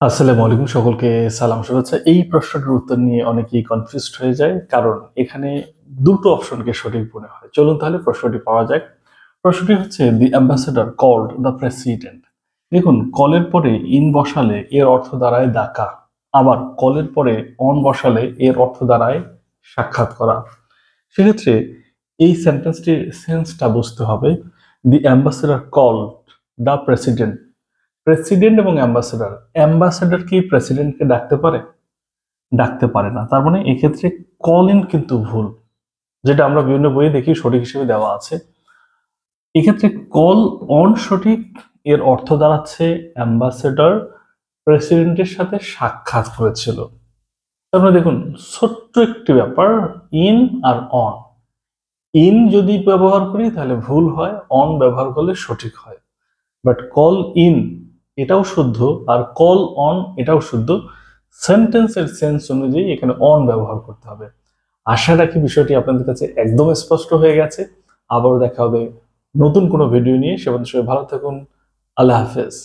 আসসালামু আলাইকুম, সকলকে সালাম শুভেচ্ছা। এই প্রশ্নটির উত্তর নিয়ে অনেকেই কনফিউজড হয়ে যায়, কারণ এখানে দুটো অপশনকে সঠিক মনে হয়। চলুন তাহলে প্রশ্নটি পাওয়া যাক। প্রশ্নটি হচ্ছে, দি অ্যাম্বাসেডর কল্ড দ্য প্রেসিডেন্ট। দেখুন, কলের পরে ইন বসালে এর অর্থ দাঁড়ায় ডাকা, আবার কলের পরে অন বসালে এর অর্থ দাঁড়ায় সাক্ষাৎ করা। সেক্ষেত্রে এই সেন্টেন্সটির সেন্সটা বুঝতে হবে। The ambassador called the president. President এবং অ্যাম্বাসেডর, অ্যাম্বাসেডর কি প্রেসিডেন্টকে ডাকতে পারে? ডাকতে পারে না। তার মানে এক্ষেত্রে কল ইন কিন্তু ভুল, যেটা আমরা বিভিন্ন বইয়ে দেখি সঠিক হিসেবে দেওয়া আছে। এক্ষেত্রে কল অন সঠিক, এর অর্থ দাঁড়াচ্ছে অ্যাম্বাসেডর প্রেসিডেন্টের সাথে সাক্ষাৎ করেছিল। তারপরে দেখুন, ছোট্ট একটি ব্যাপার, ইন আর অন। ইন যদি ব্যবহার করি তাহলে ভুল হয়, অন ব্যবহার করলে সঠিক হয়। বাট কল ইন এটাও শুদ্ধ, আর কল অন এটাও শুদ্ধ। সেন্টেন্সের সেন্স অনুযায়ী এখানে অন ব্যবহার করতে হবে। আশা রাখি বিষয়টি আপনাদের কাছে একদম স্পষ্ট হয়ে গেছে। আবারও দেখা হবে নতুন কোনো ভিডিও নিয়ে। সে পর্যন্ত সবাই ভালো থাকুন। আল্লাহ হাফেজ।